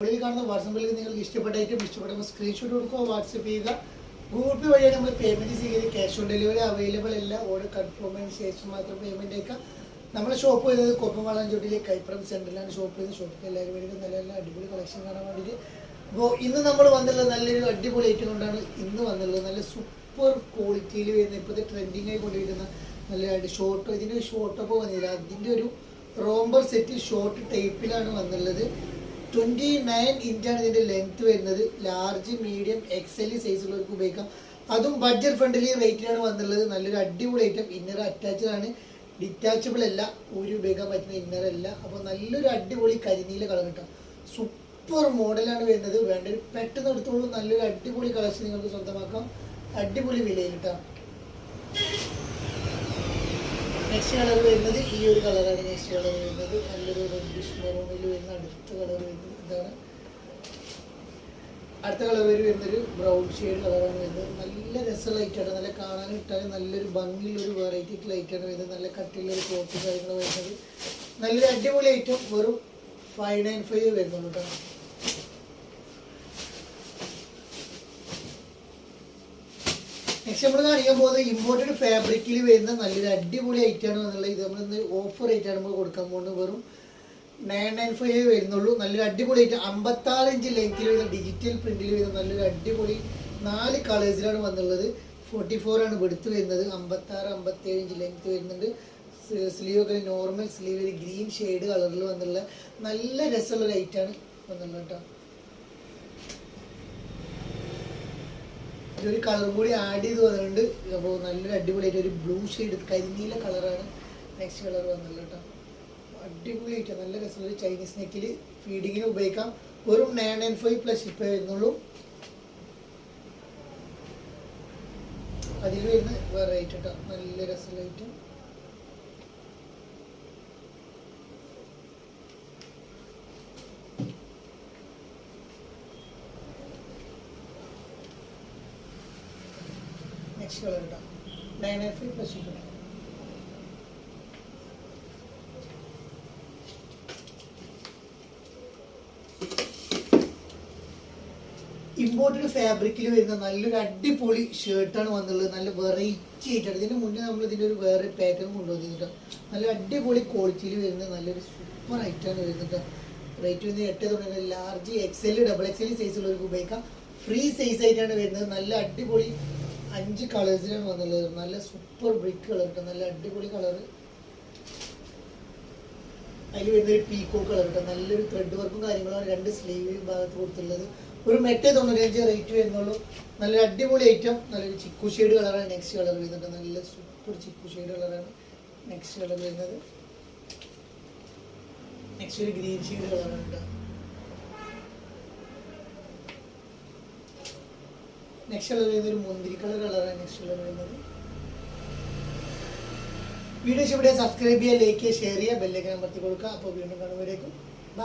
കാണുന്ന വാട്സാപ്പിൽ നിങ്ങൾക്ക് ഇഷ്ടപ്പെട്ട ഐറ്റം ഇഷ്ടപ്പെടുമ്പോൾ സ്ക്രീൻഷോട്ട് കൊടുക്കുക, വാട്സപ്പ് ചെയ്യുക. ഗൂഗിൾ പേ വഴിയാണ് നമ്മൾ പേയ്മെൻറ്റ് ചെയ്യുന്നത്. ക്യാഷ് ഓൺ ഡെലിവറി അവൈലബിൾ അല്ല. ഓർഡർ കൺഫേം ചെയ്തതിന് ശേഷം മാത്രം പേയ്മെൻറ്റ് അയക്കാം. നമ്മുടെ ഷോപ്പ് വരുന്നത് കൊപ്പംവാളാഞ്ചോട്ടിലെ കൈപ്പുറം സെൻറ്ററിലാണ് ഷോപ്പ് ചെയ്യുന്നത്. ഷോപ്പിൽ എല്ലാവരും വേണ്ടി നല്ല നല്ല അടിപൊളി കളക്ഷൻ കാണാൻ വേണ്ടിയിട്ട്. അപ്പോൾ ഇന്ന് നമ്മൾ വന്നുള്ളത് നല്ലൊരു അടിപൊളി ഐറ്റം കൊണ്ടാണ് ഇന്ന് വന്നുള്ളത്. നല്ല സൂപ്പർ ക്വാളിറ്റിയിൽ വരുന്ന ഇപ്പോഴത്തെ ട്രെൻഡിങ് ആയി കൊണ്ടുവരുന്ന നല്ല ഷോർട്ട്, ഇതിൻ്റെ ഷോർട്ടൊക്കെ വന്നില്ല, അതിൻ്റെ ഒരു റോംബർ സെറ്റ് ഷോർട്ട് ടൈപ്പിലാണ് വന്നുള്ളത്. 29 ഇഞ്ചാണ് ഇതിൻ്റെ ലെങ്ത് വരുന്നത്. ലാർജ്, മീഡിയം, എക്സൽ സൈസുള്ളവർക്ക് ഉപയോഗിക്കാം. അതും ബഡ്ജറ്റ് ഫ്രണ്ട്ലി റേറ്റിലാണ് വന്നുള്ളത്. നല്ലൊരു അടിപൊളി ഐറ്റം. ഇന്നർ അറ്റാച്ച്ഡ് ആണ്, ഡിറ്റാച്ചബിൾ അല്ല, ഒരു ഉപയോഗിക്കാൻ പറ്റുന്ന ഇന്നർ അല്ല. അപ്പോൾ നല്ലൊരു അടിപൊളി കരിനീല കളർ കിട്ടാം. സൂപ്പർ മോഡലാണ് വരുന്നത്. വേണ്ടൊരു പെട്ടെന്ന് എടുത്തോളൂ. നല്ലൊരു അടിപൊളി കളക്ഷൻ നിങ്ങൾക്ക് സ്വന്തമാക്കാം. അടിപൊളി വിലയിൽ കിട്ടാം. നെക്സ്റ്റ് കളർ വരുന്നത് ഈ ഒരു കളറാണ്. നെക്സ്റ്റ് കളർ വരുന്നത് നല്ലൊരു റെഡിഷ് മെറൂണിൽ വരുന്ന അടുത്ത കളർ വരുന്നത് ഇതാണ്. അടുത്ത കളർ വരുന്നൊരു ബ്രൗൺ ഷെയ്ഡ് കളറാണ് വരുന്നത്. നല്ല രസമുള്ള ലൈറ്റാണ്, നല്ല കാണാൻ ഇട്ടാലും നല്ലൊരു ഭംഗിയുള്ളൊരു വെറൈറ്റി ലൈറ്റാണ് വരുന്നത്. നല്ല കട്ടിയുള്ളൊരു ക്ലോത്തും കാര്യങ്ങളും വരുന്നത്. നല്ലൊരു അടിപൊളി ഐറ്റം. വെറും 595 വരുന്നുള്ളൂ കേട്ടോ. നെക്സ്റ്റ് നമ്മൾ കാണിക്കാൻ പോകുന്നത് ഇമ്പോർട്ടഡ് ഫാബ്രിക്കിൽ വരുന്ന നല്ലൊരു അടിപൊളി ഐറ്റമാണ് എന്നുള്ളത്. ഇത് നമ്മളിന്ന് ഓഫർ റേറ്റാണ് നമ്മൾ കൊടുക്കാൻ പോകുന്നത്. വെറും 995 വരുന്നുള്ളൂ. നല്ലൊരു അടിപൊളി ഐറ്റം. 56 ഇഞ്ച് ലെങ്ത്തിൽ വരുന്ന ഡിജിറ്റൽ പ്രിന്റിൽ വരുന്ന നല്ലൊരു അടിപൊളി 4 കളേഴ്സിലാണ് വന്നുള്ളത്. 44 ആണ് വെടുത്ത് വരുന്നത്. 56, 57 ഇഞ്ച് ലെങ്ത് വരുന്നുണ്ട്. സ്ലീവ് ഒക്കെ നോർമൽ സ്ലീവ്, ഒരു ഗ്രീൻ ഷെയ്ഡ് കളറിൽ വന്നുള്ള നല്ല രസമുള്ള ലൈറ്റാണ് വന്നുള്ളത് കേട്ടോ. ഇതൊരു കളറും കൂടി ആഡ് ചെയ്ത് വന്നിട്ടുണ്ട്. അപ്പോൾ നല്ലൊരു അടിപൊളിയായിട്ട് ഒരു ബ്ലൂ ഷെയ്ഡ് കരിനീല കളറാണ് നെക്സ്റ്റ് കളർ വന്നുള്ളത് കേട്ടോ. അടിപൊളിയായിട്ട് നല്ല രസമുള്ള ചൈനീസ് നെക്കിൽ ഫീഡിങ്ങിന് ഉപയോഗിക്കാം. വെറും 995 പ്ലസ് ഷിപ്പേ വരുന്നുള്ളൂ. അതിൽ വരുന്ന വേറെ റേറ്റ് കേട്ടോ. നല്ല രസമുള്ള ഐറ്റം. നെക്സ്റ്റ് കളർ കേട്ടോ. 995 പ്ലസ് ഷിപ്പ്. ഇമ്പോർട്ടഡ് ഫാബ്രിക്കിൽ വരുന്ന നല്ലൊരു അടിപൊളി ഷർട്ടാണ് വന്നുള്ളത്. നല്ല വെറൈറ്റി ആയിട്ടാണ്. ഇതിന് മുന്നേ നമ്മൾ ഇതിൻ്റെ ഒരു വേറെ പാറ്റേൺ കൊണ്ടുവന്നിട്ടോ. നല്ല അടിപൊളി ക്വാളിറ്റിയിൽ വരുന്ന നല്ലൊരു സൂപ്പർ ഐറ്റാണ് വരുന്നത്. റേറ്റ് വരുന്നത് 890. ലാർജ്, എക്സൽ, ഡബിൾ എക്സൽ സൈസുള്ളവർക്ക് ഉപയോഗിക്കാം. ഫ്രീ സൈസ് ആയിട്ടാണ് വരുന്നത്. നല്ല അടിപൊളി 5 കളേഴ്സിലാണ് വന്നുള്ളത്. നല്ല സൂപ്പർ ബ്രിക്ക് കളർ കേട്ടോ. നല്ല അടിപൊളി കളർ. അതിൽ വരുന്നൊരു പീക്കോ കളർ കേട്ടോ. നല്ലൊരു ത്രെഡ് വർക്കും കാര്യങ്ങളാണ് 2 സ്ലീവ് ഭാഗത്ത് കൊടുത്തുള്ളത്. ഒരു 895 റേറ്റ് വരുന്നുള്ളൂ. നല്ലൊരു അടിപൊളി ഐറ്റം. നല്ലൊരു ചിക്കു ഷെയ്ഡ് കളറാണ് നെക്സ്റ്റ് കളർ വരുന്നുണ്ട്. നല്ല സൂപ്പർ ചിക്കു ഷെയ്ഡ് കളറാണ് നെക്സ്റ്റ് കളർ വരുന്നത്. നെക്സ്റ്റ് ഒരു ഗ്രീൻ ഷെയ്ഡ് കളറാണ് കേട്ടോ. നെക്സ്റ്റ് കളർ വരുന്നത് ഒരു മുന്തിരി കളറാണ് നെക്സ്റ്റ് കളർ വരുന്നത്. വീഡിയോ ഇഷ്ടപ്പെട്ടാൽ സബ്സ്ക്രൈബ് ചെയ്യുക, ലൈക്ക് ചെയ്യുക, ഷെയർ ചെയ്യുക, ബെല്ലൈക്കൺ അമർത്തി കൊടുക്കുക. അപ്പോൾ വീണ്ടും കാണുമ്പോഴേക്കും